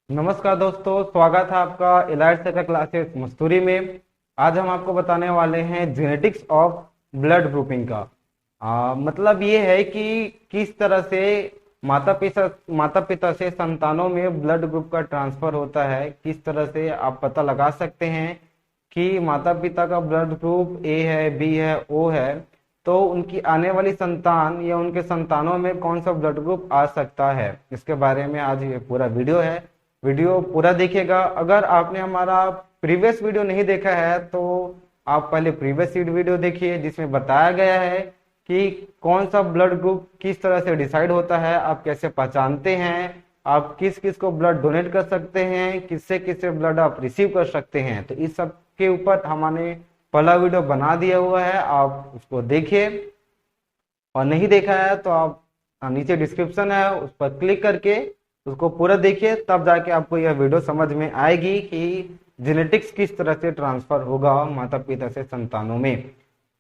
नमस्कार दोस्तों, स्वागत है आपका इलाइट सेक्टर क्लासेस मस्तूरी में। आज हम आपको बताने वाले हैं जेनेटिक्स ऑफ ब्लड ग्रुपिंग का। मतलब ये है कि किस तरह से माता पिता से संतानों में ब्लड ग्रुप का ट्रांसफर होता है, किस तरह से आप पता लगा सकते हैं कि माता पिता का ब्लड ग्रुप ए है, बी है, ओ है, तो उनकी आने वाली संतान या उनके संतानों में कौन सा ब्लड ग्रुप आ सकता है। इसके बारे में आज ये पूरा वीडियो है। वीडियो पूरा देखिएगा। अगर आपने हमारा प्रीवियस वीडियो नहीं देखा है तो आप पहले प्रीवियस वीडियो देखिए, जिसमें बताया गया है कि कौन सा ब्लड ग्रुप किस तरह से डिसाइड होता है, आप कैसे पहचानते हैं, आप किस किस को ब्लड डोनेट कर सकते हैं, किससे किससे ब्लड आप रिसीव कर सकते हैं। तो इस सब के ऊपर हमने पहला वीडियो बना दिया हुआ है, आप उसको देखिए। और नहीं देखा है तो आप नीचे डिस्क्रिप्शन है, उस पर क्लिक करके उसको पूरा देखिए, तब जाके आपको यह वीडियो समझ में आएगी कि जेनेटिक्स किस तरह से ट्रांसफर होगा माता पिता से संतानों में।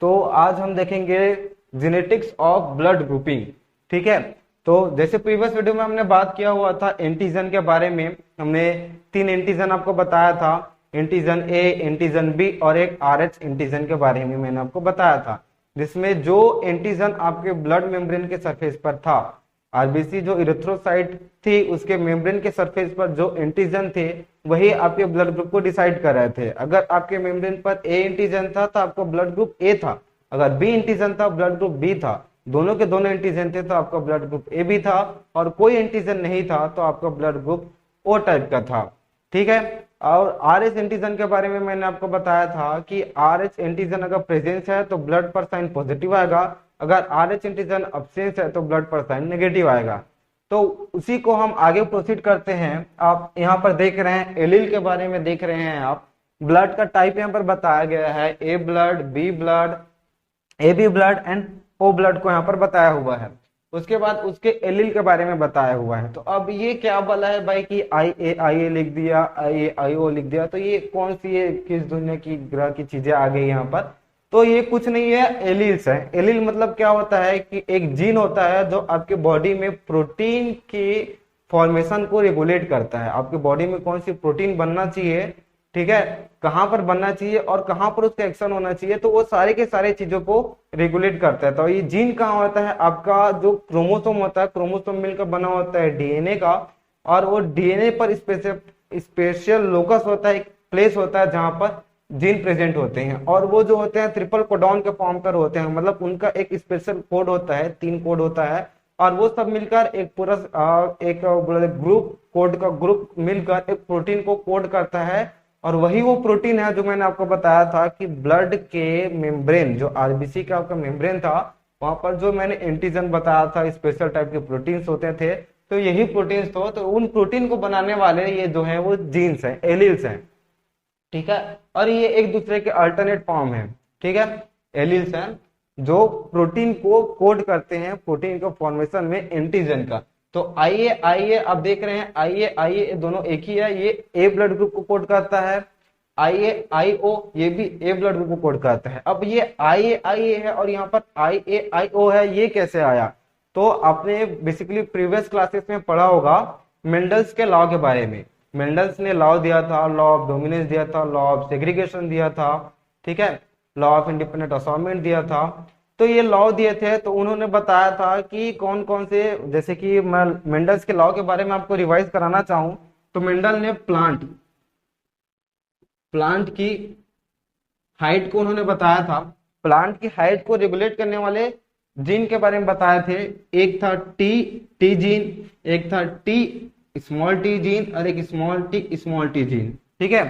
तो आज हम देखेंगे जेनेटिक्स ऑफ ब्लड ग्रुपिंग। ठीक है, तो जैसे प्रीवियस वीडियो में हमने बात किया हुआ था एंटीजन के बारे में, हमने 3 एंटीजन आपको बताया था, एंटीजन ए, एंटीजन बी और एक RH एंटीजन के बारे में मैंने आपको बताया था, जिसमें जो एंटीजन आपके ब्लड मेम्ब्रेन के सरफेस पर था, आरबीसी जो इरिथ्रोसाइट थी उसके मेम्ब्रेन के सरफेस पर जो एंटीजन थे वही आपके ब्लड ग्रुप को डिसाइड कर रहे थे। अगर आपके मेम्ब्रेन पर ए एंटीजन था तो आपका ब्लड ग्रुप ए था, अगर बी एंटीजन था ब्लड ग्रुप बी था, दोनों के दोनों एंटीजन थे तो आपका ब्लड ग्रुप ए बी था, और कोई एंटीजन नहीं था तो आपका ब्लड ग्रुप ओ टाइप का था। ठीक है, और RH एंटीजन के बारे में मैंने आपको बताया था कि RH एंटीजन अगर प्रेजेंस है तो ब्लड पर साइन पॉजिटिव आएगा, अगर RH एंटीजन अब्सेंस है तो ब्लड पर साइन नेगेटिव आएगा। तो उसी को हम आगे प्रोसीड करते हैं। आप यहाँ पर देख रहे हैं एलील के बारे में देख रहे हैं, आप ब्लड का टाइप यहाँ पर बताया गया है, A blood, B blood, A B blood and O blood को यहाँ पर बताया हुआ है। उसके बाद उसके एलील के बारे में बताया हुआ है। तो अब ये क्या बोला है भाई कि आई ए लिख दिया, आई ओ लिख दिया, तो ये कौन सी है, किस दुनिया की ग्रह की चीजें आ गई यहाँ पर। तो ये कुछ नहीं है, एलील्स है। एलील मतलब क्या होता है कि एक जीन होता है जो आपके बॉडी में प्रोटीन की फॉर्मेशन को रेगुलेट करता है, आपके बॉडी में कौन सी प्रोटीन बनना चाहिए, ठीक है, कहां पर बनना चाहिए और कहां पर उसका एक्शन होना चाहिए, तो वो सारे के सारे चीजों को रेगुलेट करता है। तो ये जीन कहाँ होता है, आपका जो क्रोमोसोम होता है, क्रोमोसोम मिलकर बना होता है डीएनए का, और वो डीएनए पर स्पेशल लोकस होता है, एक प्लेस होता है जहां पर जीन प्रेजेंट होते हैं, और वो जो होते हैं ट्रिपल कोडॉन के फॉर्म पर होते हैं, मतलब उनका एक स्पेशल कोड होता है, 3 कोड होता है, और वो सब मिलकर एक पूरा एक ग्रुप कोड का ग्रुप मिलकर एक प्रोटीन को कोड करता है। और वही वो प्रोटीन है जो मैंने आपको बताया था कि ब्लड के मेम्ब्रेन, जो आरबीसी का आपका मेम्ब्रेन था, वहां पर जो मैंने एंटीजन बताया था, स्पेशल टाइप के प्रोटीन्स होते थे, तो यही प्रोटीन्स तो उन प्रोटीन को बनाने वाले ये जो है वो जीन्स हैं, एलील्स हैं। ठीक है, और ये एक दूसरे के अल्टरनेट फॉर्म है। ठीक है, एलील्स हैं जो प्रोटीन को कोड करते हैं, प्रोटीन के फॉर्मेशन में एंटीजन का। तो आइए आप देख रहे हैं, आइए दोनों एक ही है, ये ए ब्लड ग्रुप को कोड करता है, IO ये भी ए ब्लड ग्रुप को कोड करता है। अब ये आइए है और यहाँ पर IO है, ये कैसे आया। तो आपने बेसिकली प्रीवियस क्लासेस में पढ़ा होगा मेंडल्स के लॉ के बारे में। मेंडल्स ने लॉ दिया था, लॉ ऑफ डोमिनेंस दिया था, लॉ ऑफ सेग्रीगेशन दिया था, ठीक है, लॉ ऑफ इंडिपेंडेंट असाइनमेंट दिया था। तो ये लॉ दिए थे, तो उन्होंने बताया था कि कौन कौन से, जैसे कि मैं मेंडल्स के लॉ के बारे में आपको रिवाइज कराना चाहूं तो मेंडल ने प्लांट की हाइट को उन्होंने बताया था, प्लांट की हाइट को रेगुलेट करने वाले जीन के बारे में बताए थे। एक था टी जीन, एक था स्मॉल टी जीन और एक स्मॉल टी जीन। ठीक है,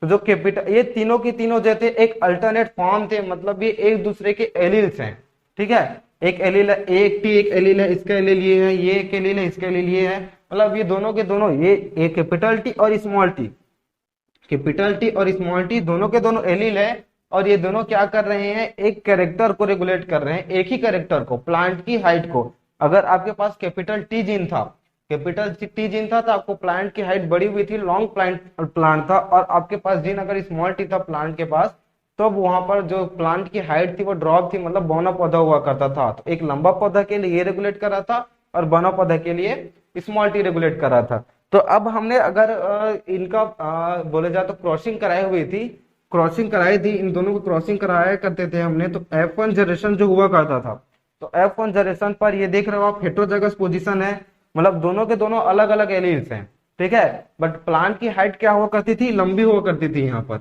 तो जो कैपिटल, ये तीनों की तीनों जो थे एक अल्टरनेट फॉर्म थे, मतलब ये एक दूसरे के एलील्स हैं। ठीक है, एक एलील है, एक एलील है, इसका एलील ये है, ये एक एलील है, इसका एलील ये है, मतलब ये दोनों के दोनों, ये कैपिटल टी और स्मॉल टी, कैपिटल टी और स्मॉल टी दोनों के दोनों एलील है, और ये दोनों क्या कर रहे हैं, एक कैरेक्टर को रेगुलेट कर रहे हैं, एक ही कैरेक्टर को, प्लांट की हाइट को। अगर आपके पास कैपिटल टी जीन था, तो आपको प्लांट की हाइट बड़ी हुई थी, लॉन्ग प्लांट था, और आपके पास जीन अगर स्मॉल टी था प्लांट के पास, तो वहां पर जो प्लांट की हाइट थी वो ड्रॉप थी, मतलब बौना पौधा हुआ करता था। तो एक लंबा पौधा के लिए ये रेगुलेट कर रहा था और बौना पौधा के लिए स्मॉल टी रेगुलेट कर रहा था। तो अब हमने अगर इनका बोले जाए तो क्रॉसिंग कराई हुई थी, क्रॉसिंग कराई थी, इन दोनों को क्रॉसिंग कराया करते थे हमने, तो F1 जनरेशन जो हुआ करता था, तो F1 जनरेशन पर ये देख रहे हो आप हेटेरोजाइगस पोजीशन है, मतलब दोनों के दोनों अलग अलग एलील्स हैं, ठीक है। बट प्लांट की हाइट क्या हुआ करती थी, लंबी हुआ करती थी यहाँ पर।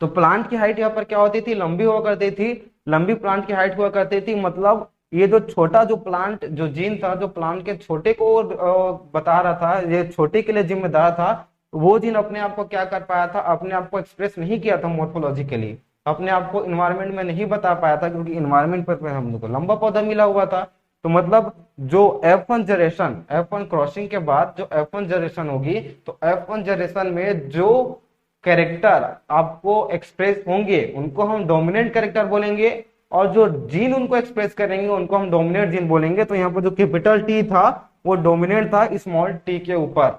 तो प्लांट की हाइट यहाँ पर क्या होती थी, लंबी हुआ करती थी, लंबी प्लांट की हाइट हुआ करती थी। मतलब ये जो छोटा जो प्लांट जो जीन था, जो प्लांट के छोटे को बता रहा था, ये छोटे के लिए जिम्मेदार था, वो जीन अपने आप को क्या कर पाया था, अपने आप को एक्सप्रेस नहीं किया था मॉर्फोलॉजिकली, अपने आप को इन्वायरमेंट में नहीं बता पाया था, क्योंकि इन्वायरमेंट पर हम लोग को लंबा पौधा मिला हुआ था। तो मतलब जो F1 जनरेशन, F1 क्रॉसिंग के बाद जो F1 जनरेशन होगी, तो F1 जनरेशन में जो कैरेक्टर आपको एक्सप्रेस होंगे उनको हम डोमिनेंट कैरेक्टर बोलेंगे, और जो जीन उनको एक्सप्रेस करेंगे उनको हम डोमिनेंट जीन बोलेंगे। तो यहाँ पर जो कैपिटल टी था वो डोमिनेंट था स्मॉल टी के ऊपर,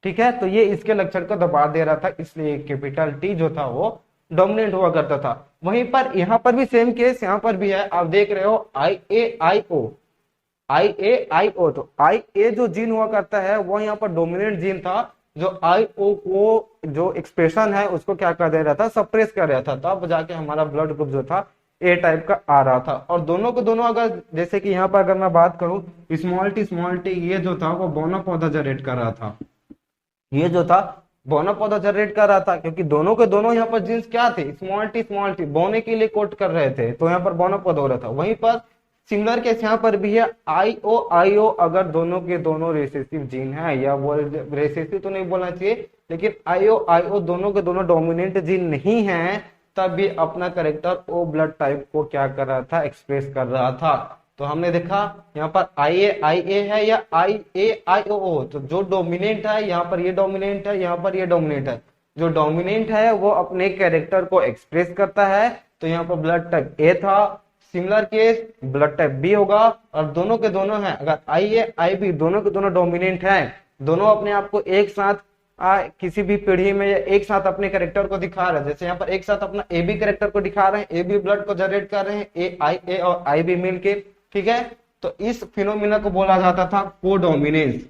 ठीक है। तो ये इसके लक्षण को दबा दे रहा था, इसलिए कैपिटल टी जो था वो डोमिनेंट हुआ करता था। वहीं पर यहाँ पर भी सेम केस यहाँ पर भी है, आप देख रहे हो IA IO, IA IO, तो IA जो जीन हुआ करता है वो यहाँ पर डोमिनेंट जीन था, जो IO को जो एक्सप्रेशन है उसको क्या कर दे रहा था, सप्रेस कर रहा था, तब जाके हमारा ब्लड ग्रुप जो था ए टाइप का आ रहा था। और दोनों को दोनों अगर जैसे कि यहाँ पर अगर मैं बात करूं, स्मॉल टी ये जो था वो बोना पौधा जनरेट कर रहा था, ये जो था बोना पौधा जनरेट कर रहा था, क्योंकि दोनों के दोनों यहाँ पर जीन्स क्या थे, स्मॉल टी बोने के लिए कोट कर रहे थे, तो यहाँ पर बोना पौधा हो रहा था। वहीं पर सिमिलर केस यहाँ पर भी है, IO अगर दोनों के दोनों रेसेसिव जीन है, या वो रेसेसिव तो नहीं बोलना चाहिए, लेकिन IO दोनों के दोनों डोमिनेंट जीन नहीं है, तब भी अपना करेक्टर ओ ब्लड टाइप को क्या कर रहा था, एक्सप्रेस कर रहा था। तो हमने देखा यहाँ पर IA है या IAIO, तो जो डोमिनेंट है यहाँ पर ये डोमिनेंट है, यहाँ पर ये डोमिनेंट है। जो डोमिनेंट है वो अपने कैरेक्टर को एक्सप्रेस करता है, तो यहाँ पर ब्लड टाइप ए था। Similar case blood type B होगा, और दोनों के दोनों हैं, अगर IAIB दोनों के दोनों डोमिनेंट हैं, दोनों अपने आप को एक साथ किसी भी पीढ़ी में या एक साथ अपने कैरेक्टर को दिखा रहे हैं, जैसे यहाँ पर एक साथ अपना AB कैरेक्टर को दिखा रहे हैं, AB ब्लड को जनरेट कर रहे हैं, A और IB मिलके, ठीक है। तो इस फिनोमिना को बोला जाता था कोडोमिनेंस,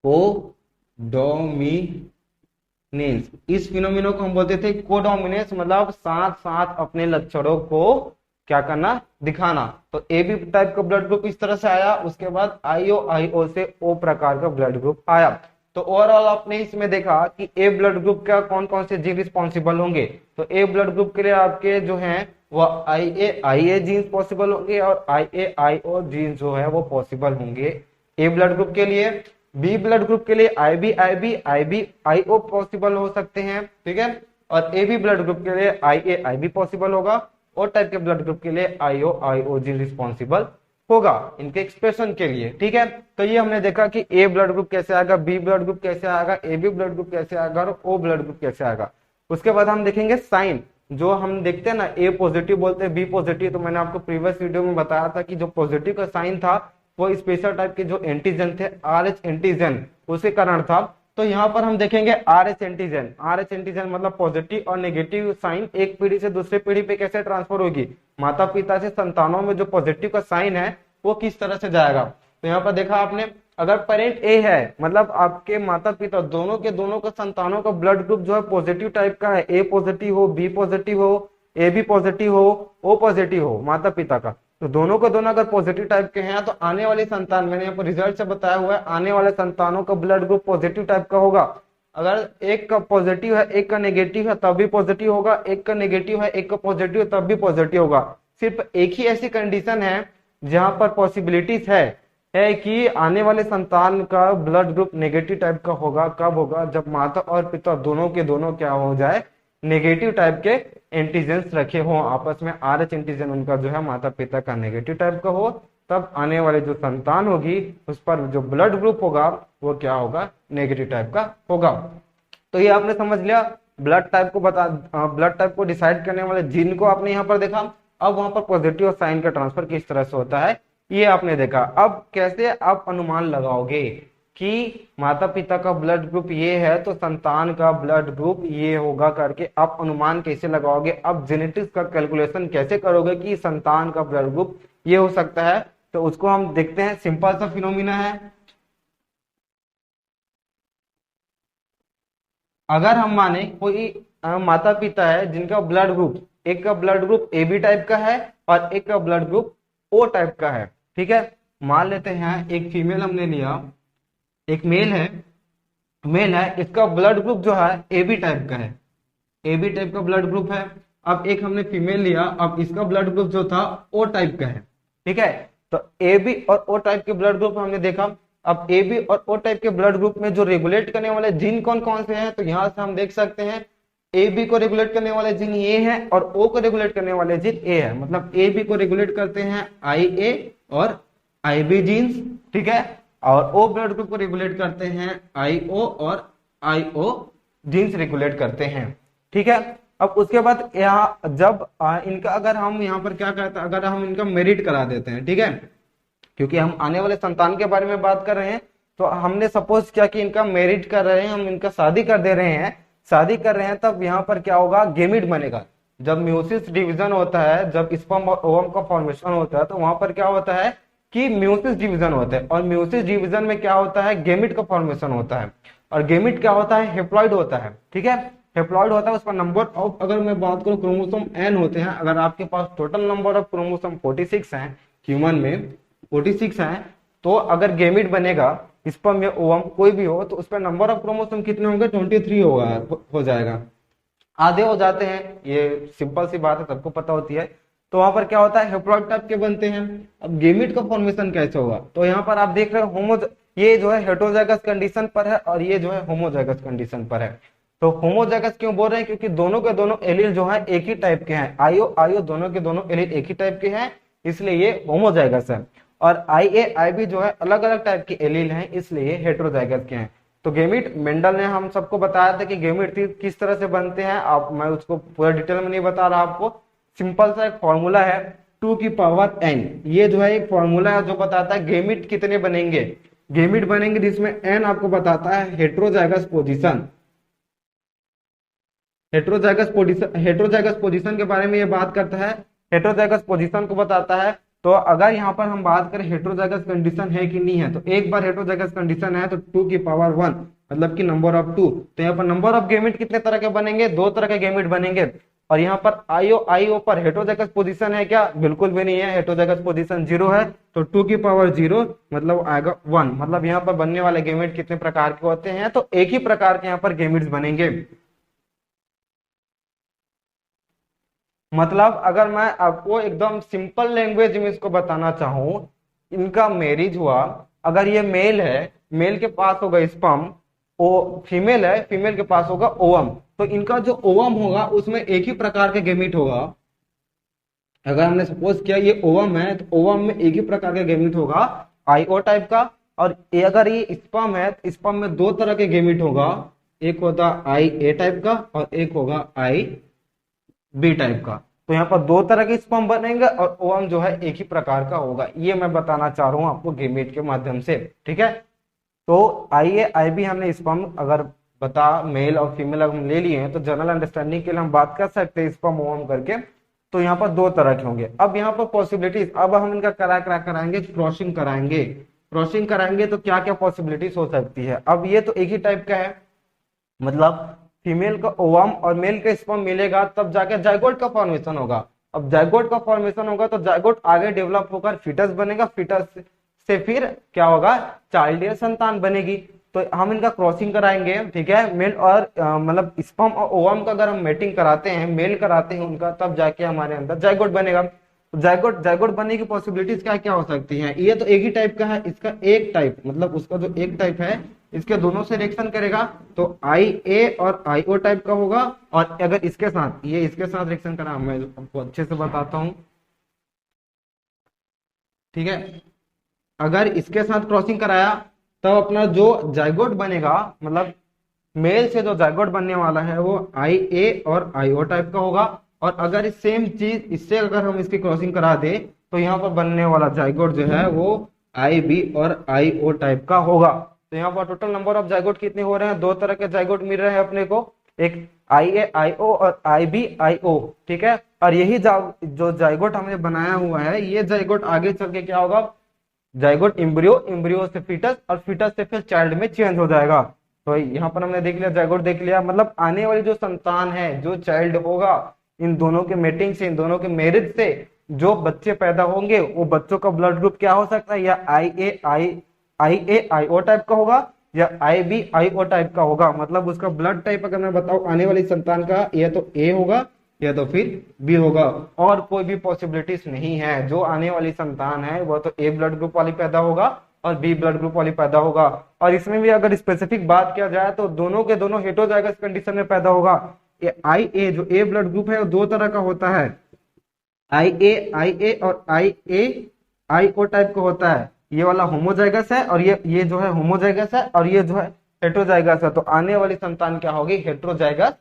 कोडोमिनेंस। इस फिनोमिना को हम बोलते थे कोडोमिनेंस, मतलब साथ साथ अपने लक्षणों को क्या करना, दिखाना। तो AB टाइप का ब्लड ग्रुप इस तरह से आया, उसके बाद IO से O प्रकार का ब्लड ग्रुप आया। तो ओवरऑल आपने इसमें देखा कि ए ब्लड ग्रुप का कौन कौन से जीन रिस्पॉन्सिबल होंगे। तो ए ब्लड ग्रुप के लिए आपके जो हैं वो IA जीन्स पॉसिबल होंगे, और IAIO जीन्स जो है वो पॉसिबल होंगे ए ब्लड ग्रुप के लिए। बी ब्लड ग्रुप के लिए IBIO पॉसिबल हो सकते हैं, ठीक है। और AB ब्लड ग्रुप के लिए IAIB पॉसिबल होगा, और टाइप के ब्लड ग्रुप के लिए IOIO जीन रिस्पॉन्सिबल होगा इनके एक्सप्रेशन के लिए, ठीक है। तो ये हमने देखा कि ए ब्लड ग्रुप कैसे आएगा, बी ब्लड ग्रुप कैसे आएगा, AB ब्लड ग्रुप कैसे आएगा, और O ब्लड ग्रुप कैसे आएगा। उसके बाद हम देखेंगे साइन, जो हम देखते हैं ना, A पॉजिटिव बोलते हैं, B पॉजिटिव। तो मैंने आपको प्रीवियस वीडियो में बताया था कि जो पॉजिटिव का साइन था वो स्पेशल टाइप के जो एंटीजन थे, RH एंटीजन, उसके कारण था। तो यहाँ पर हम देखेंगे RH एंटीजन। RH एंटीजन मतलब पॉजिटिव और नेगेटिव साइन एक पीढ़ी से दूसरे पीढ़ी पे कैसे ट्रांसफर होगी, माता पिता से संतानों में जो पॉजिटिव का साइन है वो किस तरह से जाएगा। तो यहाँ पर देखा आपने, अगर पेरेंट ए है, मतलब आपके माता पिता दोनों के दोनों का संतानों का ब्लड ग्रुप जो है पॉजिटिव टाइप का है, ए पॉजिटिव हो, बी पॉजिटिव हो, AB पॉजिटिव हो, O पॉजिटिव हो माता पिता का, तो दोनों को दोनों अगर पॉजिटिव टाइप के हैं, तो आने वाली संतान, मैंने यहाँ पर रिजल्ट से बताया हुआ है, आने वाले संतानों का ब्लड ग्रुप पॉजिटिव टाइप का होगा। अगर एक का पॉजिटिव है एक का नेगेटिव है तब भी पॉजिटिव होगा, एक का नेगेटिव है एक का पॉजिटिव है तब भी पॉजिटिव होगा। सिर्फ एक ही ऐसी कंडीशन है जहां पर पॉसिबिलिटीज है कि आने वाले संतान का ब्लड ग्रुप नेगेटिव टाइप का होगा। कब होगा, जब माता और पिता दोनों के दोनों क्या हो जाए, नेगेटिव टाइप के एंटीजेंस रखे हो आपस में, RH एंटीजन उनका जो है माता पिता का नेगेटिव टाइप का हो, तब आने वाले जो संतान होगी उस पर जो ब्लड ग्रुप होगा वो क्या होगा, नेगेटिव टाइप का होगा। तो ये आपने समझ लिया, ब्लड टाइप को ब्लड टाइप को डिसाइड करने वाले जीन को आपने यहाँ पर देखा। अब वहां पर पॉजिटिव साइन का ट्रांसफर किस तरह से होता है ये आपने देखा। अब कैसे आप अनुमान लगाओगे कि माता पिता का ब्लड ग्रुप ये है तो संतान का ब्लड ग्रुप ये होगा करके आप अनुमान कैसे लगाओगे। अब जेनेटिक्स का कैलकुलेशन कैसे करोगे कि संतान का ब्लड ग्रुप ये हो सकता है, तो उसको हम देखते हैं। सिंपल सा फिनोमिना है, अगर हम माने कोई माता पिता है जिनका ब्लड ग्रुप, एक का blood group A B type का है और एक का ब्लड ग्रुप ओ टाइप का है, ठीक है। मान लेते हैं एक फीमेल हमने लिया, एक मेल है, इसका ब्लड ग्रुप जो है ए बी टाइप का है, ए बी टाइप का ब्लड ग्रुप है। अब एक हमने फीमेल लिया, अब इसका ब्लड ग्रुप जो था ओ टाइप का है, ठीक है। तो ए बी और ओ टाइप के ब्लड ग्रुप हमने देखा। अब ए बी और ओ टाइप के ब्लड ग्रुप में जो रेगुलेट करने वाले जीन कौन कौन से हैं, तो यहां से हम देख सकते हैं ए बी को रेगुलेट करने वाले जीन ए है और ओ को रेगुलेट करने वाले जीन ए है। मतलब ए बी को रेगुलेट करते हैं आई ए और आई बी जीन्स, ठीक है। और ओ ब्लड ग्रुप को रेगुलेट करते हैं आई ओ और आई ओ जीन्स रेगुलेट करते हैं, ठीक है। अब उसके बाद यहाँ जब इनका अगर हम यहाँ पर क्या कहते हैं, अगर हम इनका मेरिट करा देते हैं, ठीक है, क्योंकि हम आने वाले संतान के बारे में बात कर रहे हैं, तो हमने सपोज किया कि इनका मेरिट कर रहे हैं, हम इनका शादी कर दे रहे हैं, शादी कर रहे हैं, तब यहाँ पर क्या होगा, गेमिट बनेगा। जब म्यूसिस डिवीजन होता है, जब स्पर्म और ओवम का फॉर्मेशन होता है, तो वहां पर क्या होता है कि म्यूसिस डिवीजन होता है, और म्यूसिस डिवीजन में क्या होता है, गेमिट का फॉर्मेशन होता है। और गेमिट क्या होता है, हेप्लॉइड होता है, ठीक है। हेप्लॉइड होता है, उसका नंबर ऑफ, अगर मैं बात करूं क्रोमोसोम एन होते हैं। अगर आपके पास टोटल नंबर ऑफ क्रोमोसोम 46 हैं, ह्यूमन में 46 हैं, तो अगर गेमिट बनेगा, स्पर्म या ओवम कोई भी हो, तो उस पर नंबर ऑफ क्रोमोसोम कितने होंगे, 23 होगा, हो जाएगा, आधे हो जाते हैं। ये सिंपल सी बात है, सबको पता होती है। तो वहां पर क्या होता है, हेप्लॉइड टाइप के बनते हैं। अब गेमिट का फॉर्मेशन कैसे होगा, तो यहाँ पर आप देख रहे हो ये जो है हेटेरोजाइगस कंडीशन पर है और ये जो है होमोजाइगस कंडीशन पर है। तो होमोजाइगस क्यों बोल रहे हैं, क्योंकि दोनों के दोनों एलील जो है एक ही टाइप के हैं, आईओ आईओ दोनों के दोनों एलील एक ही टाइप के हैं, इसलिए ये होमोजाइगस है। और आई ए आई बी जो है अलग अलग टाइप के एलील हैं, इसलिए हेटेरोजाइगस के हैं। तो गेमिट, मेंडल ने हम सबको बताया था कि गेमिट किस तरह से बनते हैं। आप, मैं उसको पूरा डिटेल में नहीं बता रहा आपको, सिंपल सा एक फॉर्मूला है 2 की पावर n। ये जो है एक फॉर्मूला है जो बताता है गेमिट कितने बनेंगे। गेमिट बनेंगे जिसमें n आपको बताता है हेटेरोजाइगस पोजीशन। हेटेरोजाइगस पोजीशन के बारे में ये बात करता है, हेटेरोजाइगस पोजीशन को बताता है। तो अगर यहाँ पर हम बात करें हेटेरोजाइगस कंडीशन है कि नहीं है, तो एक बार हेटेरोजाइगस कंडीशन है तो 2 की पावर 1, मतलब कि नंबर ऑफ 2। तो यहाँ पर नंबर ऑफ गेमिट कितने तरह के बनेंगे, 2 तरह के गेमिट बनेंगे। और यहाँ पर आईओ पर हेटेरोजाइगस पोजीशन है क्या, बिल्कुल भी नहीं है, हेटेरोजाइगस पोजीशन 0 है। तो 2 की पावर 0 मतलब आएगा 1। मतलब यहाँ पर बनने वाले गेमिट कितने प्रकार के होते हैं, तो एक ही प्रकार के यहाँ पर गेमिट्स बनेंगे। मतलब अगर मैं आपको एकदम सिंपल लैंग्वेज में इसको बताना चाहूं, इनका मैरिज हुआ, अगर ये मेल है, मेल के पास होगा स्पर्म, ओ फीमेल है, फीमेल के पास होगा ओवम, तो इनका जो ओवम होगा उसमें एक ही प्रकार के गेमिट होगा। अगर हमने सपोज किया ये ओवम है, तो ओवम में एक ही प्रकार का गेमिट होगा, आईओ टाइप का। और अगर ये स्पर्म है, तो स्पर्म में 2 तरह के गेमिट होगा, एक होगा आई ए टाइप का और एक होगा आई बी टाइप का। तो यहाँ पर 2 तरह के स्पर्म बनेंगे और ओवम जो है एक ही प्रकार का होगा। ये मैं बताना चाह रहा हूँ आपको गेमेट के माध्यम से, ठीक है। तो आई ए आई बी हमने स्पर्म अगर बता, मेल और फीमेल अगर हम ले लिए हैं, तो जनरल अंडरस्टैंडिंग के लिए हम बात कर सकते हैं स्पर्म ओवम करके। तो यहाँ पर 2 तरह के होंगे। अब यहाँ पर पॉसिबिलिटीज, अब हम इनका कराएंगे, क्रॉसिंग कराएंगे। क्रॉसिंग कराएंगे तो क्या क्या पॉसिबिलिटीज हो सकती है। अब ये तो एक ही टाइप का है, मतलब फीमेल का ओवम और मेल का स्पर्म मिलेगा, तब जाके जाइगोट का फॉर्मेशन होगा। अब जाइगोट का फॉर्मेशन होगा तो जाइगोट आगे डेवलप होकर फिटस बनेगा, फिटस से फिर क्या होगा, चाइल्ड या संतान बनेगी। तो हम इनका क्रॉसिंग कराएंगे, ठीक है। मेल और मतलब स्पर्म और ओवम का अगर हम मेटिंग कराते हैं, मेल कराते हैं उनका, तब जाके हमारे अंदर जाइगोट बनेगा। तो जाइगोट बनने की पॉसिबिलिटीज क्या क्या हो सकती हैं। ये तो एक ही टाइप का है, इसका एक टाइप, मतलब उसका जो एक टाइप है इसके दोनों से रिएक्शन करेगा, तो आई ए और आई ओ टाइप का होगा। और अगर इसके साथ, ये इसके साथ रिएक्शन करा, मैं आपको अच्छे से बताता हूं, ठीक है। अगर इसके साथ क्रॉसिंग कराया, तब अपना जो जाइगोट बनेगा, मतलब मेल से जो जाइगोट बनने वाला है वो आई ए और आई ओ टाइप का होगा। और अगर इस सेम चीज इससे अगर हम इसकी क्रॉसिंग करा दे, तो यहाँ पर बनने वाला जाइगोट जो है वो आई बी और आई ओ टाइप का होगा। तो यहाँ पर टोटल नंबर ऑफ जाइगोट कितने हो रहे हैं, 2 तरह के जाइगोट मिल रहे हैं अपने को, एक आई ए आई ओ और आई बी आई ओ, ठीक है। और यही जो जाइगोट हमने बनाया हुआ है, ये जाइगोट आगे चल के क्या होगा, जाइगोट इम्ब्रियो, इम्ब्रियो से फिटस और फिटस से फिर चाइल्ड में चेंज हो जाएगा। तो यहाँ पर हमने देख लिया, जायगोट देख लिया, मतलब आने वाली जो संतान है, जो चाइल्ड होगा, इन दोनों के मेटिंग से, इन दोनों के मैरिज से जो बच्चे पैदा होंगे, वो बच्चों का ब्लड ग्रुप क्या हो सकता है, या आई ओ टाइप का होगा, या IB IO टाइप का होगा। मतलब उसका ब्लड टाइप अगर मैं बताऊं आने वाली संतान का, या तो ए होगा या तो फिर बी होगा, और कोई भी पॉसिबिलिटीज नहीं है। जो आने वाली संतान है वह तो ए ब्लड ग्रुप वाली पैदा होगा और बी ब्लड ग्रुप वाली पैदा होगा। और इसमें भी अगर स्पेसिफिक बात किया जाए तो दोनों के दोनों हेटेरोजाइगस कंडीशन में पैदा होगा। IA जो ए ब्लड ग्रुप है वो दो तरह का होता है, IA और IO टाइप का होता है। ये वाला होमोजाइगस है और ये जो है होमोजाइगस है, और ये जो है हेटेरोजाइगस है। तो आने वाली संतान क्या होगी, हेटेरोजाइगस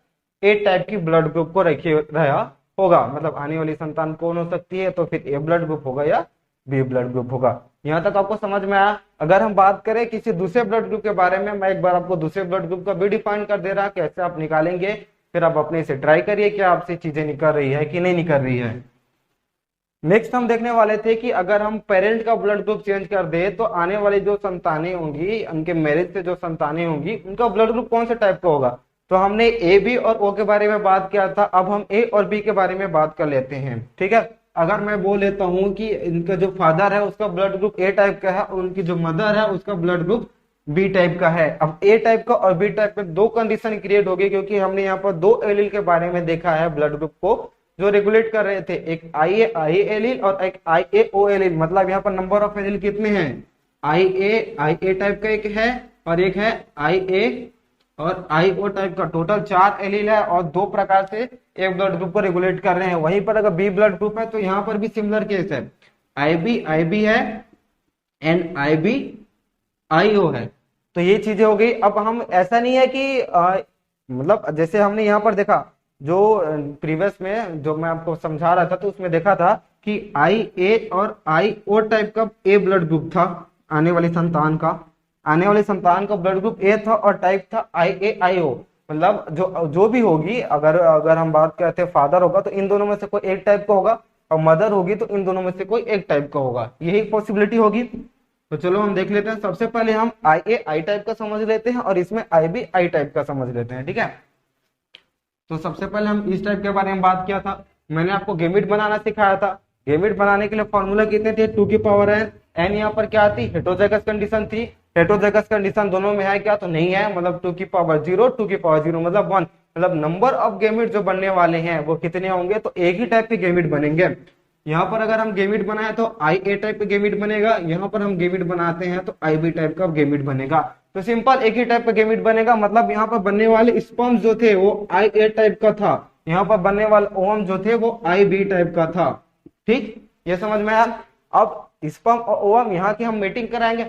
ए टाइप की ब्लड ग्रुप को रखे रहा होगा। मतलब आने वाली संतान कौन हो सकती है, तो फिर ए ब्लड ग्रुप होगा या बी ब्लड ग्रुप होगा। यहाँ तक आपको समझ में आया। अगर हम बात करें किसी दूसरे ब्लड ग्रुप के बारे में, मैं एक बार आपको दूसरे ब्लड ग्रुप का भी डिफाइन कर दे रहा, कैसे आप निकालेंगे, फिर आप अपने से ट्राई करिए कि आपसे चीजें निकल रही है कि नहीं निकल रही है। नेक्स्ट हम देखने वाले थे कि अगर हम पेरेंट का ब्लड ग्रुप चेंज कर दे तो आने वाली जो संतानें होंगी, उनके मैरिज से जो संतानें होंगी, उनका ब्लड ग्रुप कौन से टाइप का होगा। तो हमने ए बी और ओ के बारे में बात किया था, अब हम ए और बी के बारे में बात कर लेते हैं। ठीक है, अगर मैं बोल लेता हूं कि इनका जो फादर है उसका ब्लड ग्रुप ए टाइप का है और उनकी जो मदर है उसका ब्लड ग्रुप बी टाइप का है। अब ए टाइप का और बी टाइप में दो कंडीशन क्रिएट हो गई, क्योंकि हमने यहाँ पर दो एलील के बारे में देखा है ब्लड ग्रुप को जो रेगुलेट कर रहे थे, एक IA एलील और एक IAO एलील। मतलब यहाँ पर नंबर ऑफ एलील कितने हैं, IA टाइप का एक है और एक है IA और IO टाइप का। टोटल 4 एलील है और दो प्रकार से एक ब्लड ग्रुप को रेगुलेट कर रहे हैं। वहीं पर अगर बी ब्लड ग्रुप है तो यहाँ पर भी सिमिलर केस है, IB है एंड IO है। तो ये चीजें हो गई। अब हम ऐसा नहीं है कि मतलब जैसे हमने यहाँ पर देखा, जो प्रीवियस में जो मैं आपको समझा रहा था तो उसमें देखा था कि IA और IO टाइप का ए ब्लड ग्रुप था आने वाली संतान का। आने वाली संतान का ब्लड ग्रुप ए था और टाइप था IAIO। मतलब जो भी होगी, अगर हम बात करते हैं फादर होगा तो इन दोनों में से कोई एक टाइप का होगा, और मदर होगी तो इन दोनों में से कोई एक टाइप का होगा। यही पॉसिबिलिटी होगी। तो चलो हम देख लेते हैं। सबसे पहले हम IA टाइप का समझ लेते हैं और इसमें IB टाइप का समझ लेते हैं। ठीक है, तो सबसे पहले हम इस टाइप के बारे में बात किया था। मैंने आपको गेमिट बनाना सिखाया था। गेमिट बनाने के लिए फॉर्मूला कितने थे, 2 की पावर n। एन यहाँ पर क्या थी, हेटेरोजाइगस कंडीशन थी। हेटेरोजाइगस कंडीशन दोनों में है क्या, तो नहीं है। मतलब 2 की पावर 0, 2 की पावर 0 मतलब 1। मतलब नंबर ऑफ गेमिट जो बनने वाले हैं वो कितने होंगे, तो एक ही टाइप के गेमिट बनेंगे। यहाँ पर अगर हम गेमिट बनाए तो IA टाइप का गेमिट बनेगा, यहाँ पर हम गेमिट बनाते हैं तो IB टाइप का गेमिट बनेगा। तो सिंपल एक ही टाइप का गेमिट बनेगा। मतलब यहाँ पर बनने वाले स्पर्म जो थे वो IA टाइप का था, यहाँ पर बनने वाले ओवम जो थे वो IB टाइप का था। ठीक, ये समझ में आया। अब स्पर्म और ओवम यहाँ की हम मीटिंग कराएंगे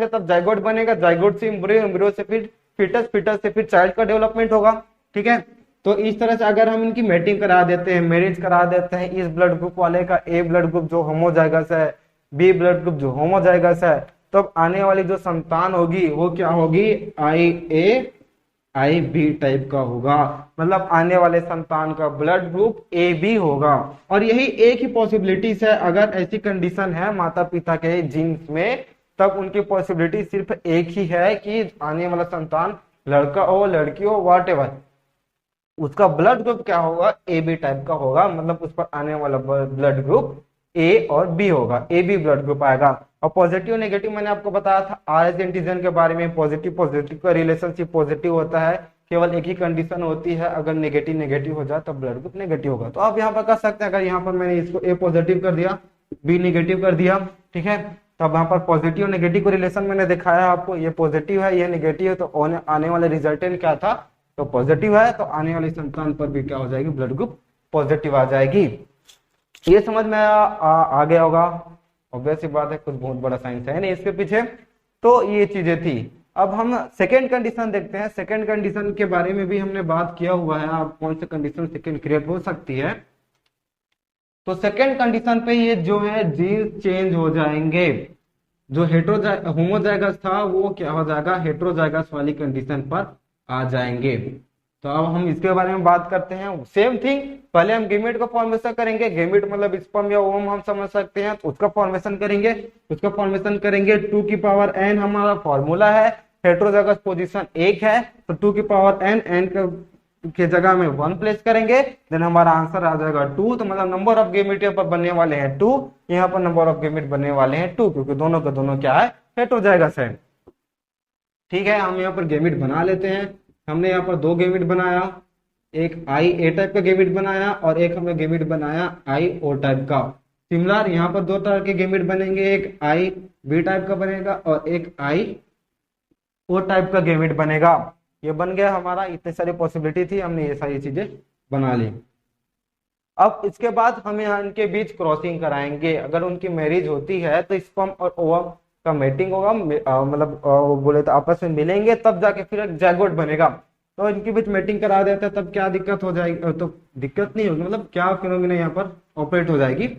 तब जाइगोट बनेगा, जाइगोट से एम्ब्रियो, एम्ब्रियो से फिर फीटस, फीटस से फिर चाइल्ड का डेवलपमेंट होगा। ठीक है, तो इस तरह से अगर हम इनकी मैटिंग करा देते हैं, मैरिज करा देते हैं, इस ब्लड ग्रुप वाले का ए ब्लड ग्रुप जो होमोजाइगस है, बी ब्लड ग्रुप जो होमोजाइगस है, तो अब आने वाली जो संतान होगी वो क्या होगी, IB टाइप का होगा। मतलब आने वाले संतान का ब्लड ग्रुप AB होगा। और यही एक ही पॉसिबिलिटीज है, अगर ऐसी कंडीशन है माता पिता के जीन्स में, तब उनकी पॉसिबिलिटी सिर्फ एक ही है कि आने वाला संतान लड़का हो लड़की हो व्हाटएवर, उसका ब्लड ग्रुप क्या होगा, AB टाइप का होगा। मतलब उस पर आने वाला ब्लड ग्रुप A और B होगा, AB ब्लड ग्रुप आएगा। और पॉजिटिव नेगेटिव मैंने आपको बताया था RH एंटीजन के बारे में। पॉजिटिव का रिलेशनशिप पॉजिटिव होता है, केवल एक ही कंडीशन होती है, अगर नेगेटिव हो जाए तब ब्लड ग्रुप नेगेटिव होगा। तो आप यहाँ पर कर सकते हैं, अगर यहाँ पर मैंने इसको A पॉजिटिव कर दिया, B नेगेटिव कर दिया, ठीक है, तब यहाँ पर पॉजिटिव नेगेटिव को रिलेशन मैंने दिखाया आपको, ये पॉजिटिव है ये नेगेटिव है, तो आने वाले रिजल्टेंट क्या था, तो पॉजिटिव है, तो आने वाली संतान पर भी क्या हो जाएगी, ब्लड ग्रुप पॉजिटिव आ जाएगी। ये समझ में आ गया होगा। ऑब्वियस सी बात है, कुछ बहुत बड़ा साइंस है नहीं इसके पीछे। तो ये चीजें थी। अब हम सेकेंड कंडीशन देखते हैं। सेकेंड कंडीशन के बारे में भी हमने बात किया हुआ है, आप कौन सी कंडीशन सेकेंड क्रिएट हो सकती है। तो सेकेंड कंडीशन पे ये जो है जीन्स चेंज हो जाएंगे। जो होमोजाइगस था वो क्या हो जाएगा, हेटेरोजाइगस वाली कंडीशन पर आ जाएंगे। तो अब हम इसके बारे में बात करते हैं। सेम थिंग, पहले हम गेमेट का फॉर्मेशन करेंगे। गेमेट मतलब स्पर्म या ओवम हम समझ सकते हैं, तो उसका फॉर्मेशन करेंगे। 2 की पावर n हमारा फॉर्मूला है। हेट्रोजाइगस पोजीशन 1 है, तो 2 की पावर n, के जगह में 1 प्लेस करेंगे, देन हमारा आंसर आ जाएगा 2। तो मतलब नंबर ऑफ गेमेट यहाँ पर बनने वाले हैं 2, यहाँ पर नंबर ऑफ गेमेट बनने वाले हैं 2, क्योंकि दोनों के दोनों क्या है, हेट्रोजाइगस है। ठीक है, हम यहाँ पर गेमेट बना लेते हैं। हमने यहाँ पर 2 गेमेट बनाया, एक आई ए टाइप का गेमेट बनाया और एक हमने गेमेट बनाया आई ओ टाइप का। सिमिलर यहाँ पर 2 तरह के गेमेट बनेंगे, एक आई बी टाइप का बनेगा और एक आई ओ टाइप का गेमेट बनेगा। ये बन गया हमारा, इतनी सारी पॉसिबिलिटी थी, हमने ये सारी चीजें बना ली। अब इसके बाद हम यहाँ इनके बीच क्रॉसिंग कराएंगे। अगर उनकी मैरिज होती है तो स्पर्म और ओवम का मेटिंग होगा, मतलब बोले तो आपस में मिलेंगे, तब जाके फिर एक जायगोट बनेगा। तो इनके बीच मेटिंग करा देते हैं, तब क्या दिक्कत हो जाएगी, तो दिक्कत नहीं होगी, मतलब क्या फिनोमिना यहाँ पर ऑपरेट हो जाएगी,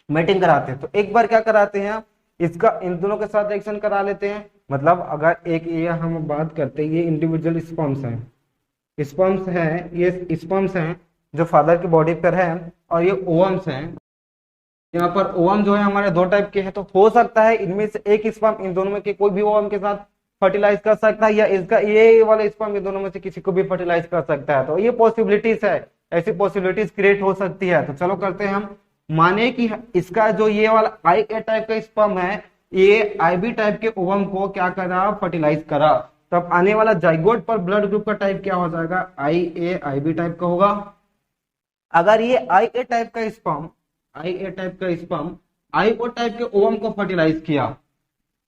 मेटिंग कराते हैं। तो एक बार क्या कराते हैं, इसका इन दोनों के साथ रिएक्शन करा लेते हैं। मतलब अगर एक ये हम बात करते हैं, ये इंडिविजुअल स्पर्म्स हैं, स्पर्म्स हैं, ये स्पर्म्स हैं जो फादर की बॉडी पर है, और ये ओवम्स हैं। यहाँ पर ओवम जो है हमारे 2 टाइप के हैं, तो हो सकता है इनमें से एक स्पर्म इन दोनों में के कोई भी ओवम के साथ फर्टिलाइज कर सकता है, या इसका ये वाला स्पर्म इन दोनों में से किसी को भी फर्टिलाइज कर सकता है। तो ये पॉसिबिलिटीज है, ऐसी पॉसिबिलिटीज क्रिएट हो सकती है। तो चलो करते हैं हम। माने कि इसका जो ये वाला आई ए टाइप का स्पर्म है, ये आई बी टाइप के ओवम को क्या करा, फर्टिलाइज करा, तब आने वाला जाइगोट पर ब्लड ग्रुप का टाइप क्या हो जाएगा, आई ए आई बी टाइप का होगा। अगर ये आई ए टाइप का स्पर्म आई ओ टाइप के ओवम को फर्टिलाइज किया,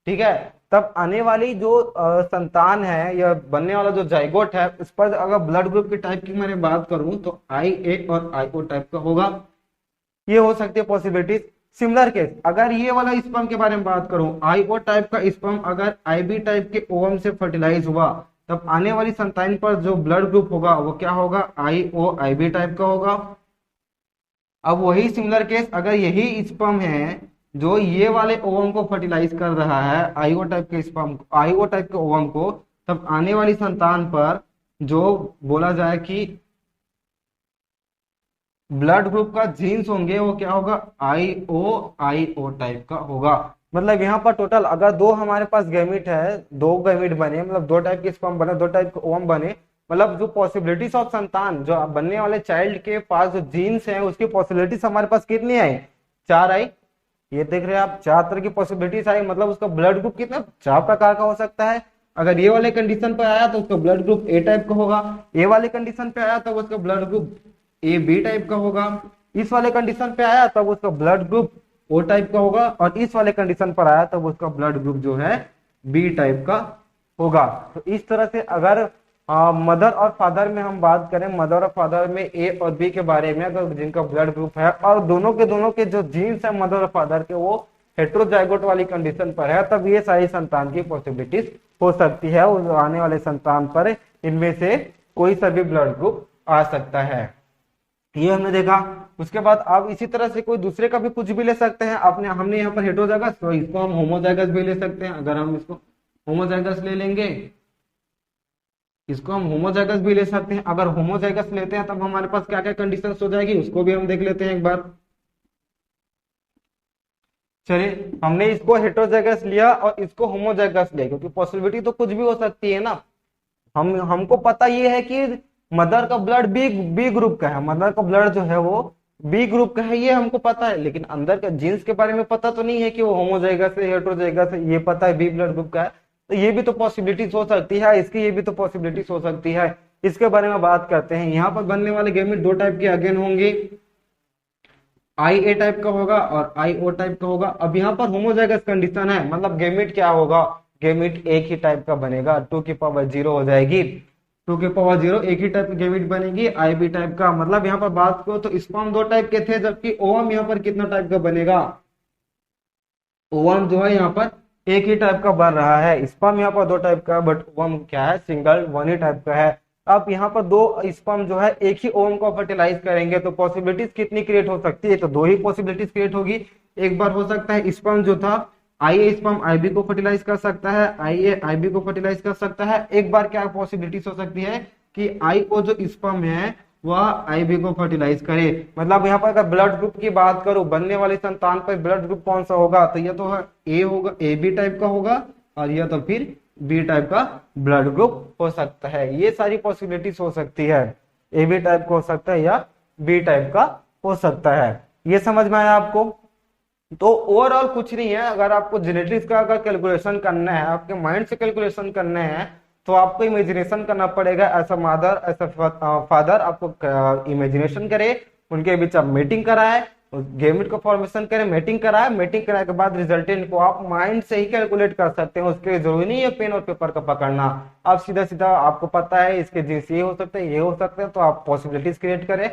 ठीक है, तब आने वाली जो संतान है या बनने वाला जो जाइगोट है, उस पर अगर ब्लड ग्रुप के टाइप की मैंने बात करूं तो आई ए और आई ओ टाइप का होगा। ये हो सकती है पॉसिबिलिटीज। सिमिलर केस, अगर ये वाला स्पर्म के बारे में बात करूं, आई ओ टाइप का स्पर्म अगर आई बी टाइप के ओवम से फर्टिलाइज हुआ, तब आने वाली संतान पर जो ब्लड ग्रुप होगा वो क्या होगा, आई ओ आई बी टाइप का होगा। अब वही सिमिलर केस, अगर यही स्पर्म है जो ये वाले ओवम को फर्टिलाइज कर रहा है, आईओ टाइप के स्पर्म, आईओ टाइप के ओवम को, तब आने वाली संतान पर जो बोला जाए कि ब्लड ग्रुप का जीन्स होंगे, वो क्या होगा, आईओ टाइप का होगा। मतलब यहाँ पर टोटल अगर 2 हमारे पास गैमेट है, 2 गैमेट बने, मतलब 2 टाइप के स्पर्म बने, 2 टाइप के ओवम बने, मतलब जो पॉसिबिलिटीज ऑफ संतान, जो बनने वाले चाइल्ड के पास जो जीन्स हैं, उसकी पॉसिबिलिटीज हमारे पास कितनी आई, 4 आई। ये देख रहे हैं आप, 4 तरह की पॉसिबिलिटीज आई, मतलब उसका ब्लड ग्रुप कितना, 4 प्रकार का हो सकता है। अगर ये वाले कंडीशन पे आया तो उसका ब्लड ग्रुप ए टाइप का होगा, ये वाले कंडीशन पे आया तो उसका blood group A B type का होगा, इस वाले कंडीशन पे आया तब उसका ब्लड ग्रुप ओ टाइप का होगा, और इस वाले कंडीशन पर आया तब उसका ब्लड ग्रुप जो है बी टाइप का होगा। तो इस तरह से अगर मदर और फादर में हम बात करें, मदर और फादर में ए और बी के बारे में, अगर जिनका ब्लड ग्रुप है और दोनों के जो जीन्स है मदर और फादर के वो हेट्रोजाइगोट वाली कंडीशन पर है, तब ये सारी संतान की पॉसिबिलिटीज हो सकती है, उस आने वाले संतान पर इनमें से कोई सा भी ब्लड ग्रुप आ सकता है। ये हमने देखा। उसके बाद आप इसी तरह से कोई दूसरे का भी कुछ भी ले सकते हैं। हमने यहाँ पर हेट्रोजाइगस, तो इसको हम होमोजाइगस भी ले सकते हैं। अगर हम इसको होमोजाइगस ले लेंगे, इसको हम होमोजाइगस भी ले सकते हैं। अगर होमोजाइगस लेते हैं तब हमारे पास क्या क्या कंडीशंस हो जाएगी, उसको भी हम देख लेते हैं एक बार। चलिए, हमने इसको हेट्रोजाइगस लिया और इसको होमोजाइगस लिया, क्योंकि पॉसिबिलिटी तो कुछ भी हो सकती है ना। हमको पता ये है कि मदर का ब्लड बी ग्रुप का है, मदर का ब्लड जो है वो बी ग्रुप का है, ये हमको पता है, लेकिन अंदर के जीन्स के बारे में पता तो नहीं है कि वो होमोजाइगस है हेट्रोजाइगस है। ये पता है बी ब्लड ग्रुप का है, तो ये भी तो पॉसिबिलिटीज हो सकती है, इसकी ये भी तो पॉसिबिलिटीज हो सकती है। इसके बारे में बात करते हैं। यहाँ पर बनने वाले गैमेट 2 टाइप के अगेन होंगे, आई ए टाइप का होगा और आई ओ टाइप का होगा। अब यहाँ पर होमोजाइगस कंडीशन है, मतलब गैमेट क्या होगा, गैमेट एक ही टाइप का बनेगा, 2 की पावर 0 हो जाएगी, 2 की पावर 0 एक ही टाइप की गैमेट बनेगी, आई बी टाइप का। मतलब यहाँ पर बात करो तो स्पर्म 2 टाइप के थे, जबकि ओवम यहाँ पर कितना टाइप का बनेगा, ओवम जो है यहाँ पर एक ही टाइप का बन रहा है। स्पर्म यहाँ पर 2 टाइप का, बट ओवम क्या है, सिंगल 1 ही टाइप का है। अब यहाँ पर 2 स्पर्म जो है एक ही ओवम को फर्टिलाइज करेंगे, तो पॉसिबिलिटीज कितनी क्रिएट हो सकती है, तो 2 ही पॉसिबिलिटीज क्रिएट होगी। एक बार हो सकता है स्पर्म जो था आई ए स्पर्म आई बी को फर्टिलाइज कर सकता है, आई ए आई बी को फर्टिलाइज कर सकता है। एक बार क्या पॉसिबिलिटीज हो सकती है कि आई ओ जो स्पर्म है वह आई बी को फर्टिलाइज करे। मतलब यहाँ पर अगर ब्लड ग्रुप की बात करूं, बनने वाली संतान पर ब्लड ग्रुप कौन सा होगा, तो यह तो है ए होगा, ए बी टाइप का होगा, और यह तो फिर बी टाइप का ब्लड ग्रुप हो सकता है। ये सारी पॉसिबिलिटीज हो सकती है, ए बी टाइप का हो सकता है या बी टाइप का हो सकता है। ये समझ में आया आपको? तो ओवरऑल कुछ नहीं है, अगर आपको जेनेटिक्स का अगर कैलकुलेशन करना है, आपके माइंड से कैलकुलेशन करना है, तो आपको इमेजिनेशन करना पड़ेगा। ऐसा मदर ऐसा फादर आपको इमेजिनेशन करे, उनके बीच आप मीटिंग कराए, गेमेट का फॉर्मेशन करें, मीटिंग कराए, मीटिंग कराने के बाद रिजल्टेंट को आप माइंड से ही कैलकुलेट कर सकते हैं। उसके लिए जरूरी नहीं है पेन और पेपर का पकड़ना, आप सीधा सीधा आपको पता है इसके जीन्स ये हो सकते हैं, ये हो सकते हैं, तो आप पॉसिबिलिटीज क्रिएट करें,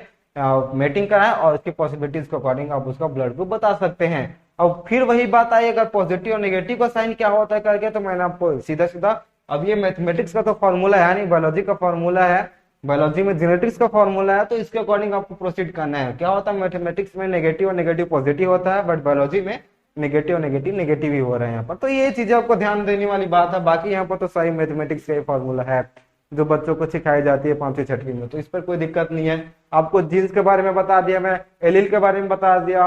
मीटिंग कराएं और उसकी पॉसिबिलिटीज के अकॉर्डिंग आप उसका ब्लड ग्रुप बता सकते हैं। अब फिर वही बात आई, अगर पॉजिटिव और नेगेटिव का साइन क्या होता है करके, तो मैंने आपको सीधा सीधा, अब ये मैथमेटिक्स का तो फॉर्मूला है नहीं, बायोलॉजी का फॉर्मूला है, बायोलॉजी में जेनेटिक्स का फॉर्मूला है, तो इसके अकॉर्डिंग आपको प्रोसीड करना है। क्या होता है मैथमेटिक्स में नेगेटिव और नेगेटिव पॉजिटिव होता है, बट बायोलॉजी में नेगेटिव और नेगेटिव नेगेटिव ही हो रहे हैं यहाँ पर। तो ये चीजें आपको ध्यान देने वाली बात है। बाकी यहाँ पर तो सारी मैथमेटिक्स का फॉर्मूला है जो बच्चों को सिखाई जाती है 5वीं 6वीं में, तो इस पर कोई दिक्कत नहीं है। आपको जीन्स के बारे में बता दिया, मैं एलील के बारे में बता दिया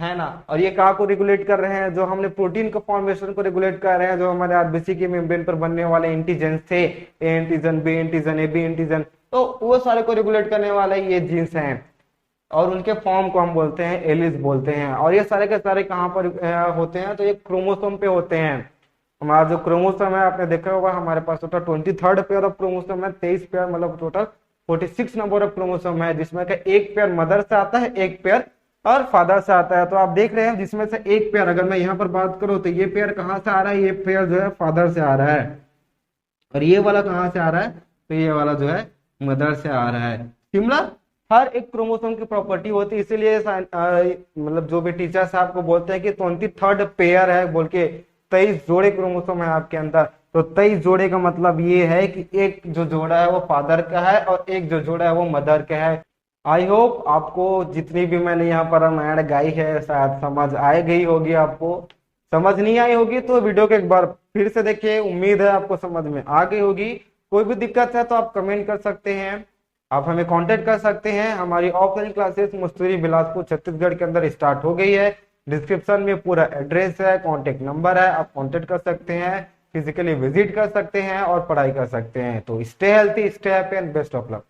है ना। और ये कहाँ को रेगुलेट कर रहे हैं, जो हमने प्रोटीन के फॉर्मेशन को रेगुलेट कर रहे हैं, जो हमारे आरबीसी की मेम्ब्रेन पर बनने वाले एंटीजेंस थे, A antigen, B antigen, A B antigen, तो वो सारे को रेगुलेट करने वाले ये जीन्स हैं। और उनके फॉर्म को हम बोलते हैं एलिस बोलते हैं। और ये सारे के सारे कहाँ पर होते हैं, तो ये क्रोमोसोम पे होते हैं। हमारा जो क्रोमोसोम है, आपने देखा होगा हमारे पास total 23rd pair of chromosome है, 23 पेयर मतलब टोटल 46 नंबर ऑफ क्रोमोसोम है, जिसमें का एक पेयर मदर से आता है, एक पेयर और फादर से आता है। तो आप देख रहे हैं जिसमें से एक पेयर, अगर मैं यहाँ पर बात करूं तो ये पेयर कहाँ से आ रहा है, ये पेयर जो है फादर से आ रहा है, और ये वाला कहाँ से आ रहा है, तो ये वाला जो है मदर से आ रहा है। सिमिलर हर एक क्रोमोसोम की प्रॉपर्टी होती है, इसीलिए मतलब जो भी टीचर्स आपको बोलते हैं कि 23rd पेयर है बोल के, 23 जोड़े क्रोमोसोम है आपके अंदर। तो 23 जोड़े का मतलब ये है कि एक जो जोड़ा है वो फादर का है और एक जो जोड़ा है वो मदर का है। आई होप आपको जितनी भी मैंने यहाँ पर मैड गाई है शायद समझ आ गई होगी। आपको समझ नहीं आई होगी तो वीडियो को एक बार फिर से देखिए, उम्मीद है आपको समझ में आ गई होगी। कोई भी दिक्कत है तो आप कमेंट कर सकते हैं, आप हमें कांटेक्ट कर सकते हैं। हमारी ऑफलाइन क्लासेस मसूरी बिलासपुर छत्तीसगढ़ के अंदर स्टार्ट हो गई है। डिस्क्रिप्शन में पूरा एड्रेस है, कांटेक्ट नंबर है, आप कांटेक्ट कर सकते हैं, फिजिकली विजिट कर सकते हैं और पढ़ाई कर सकते हैं। तो stay healthy, stay happy and best of luck.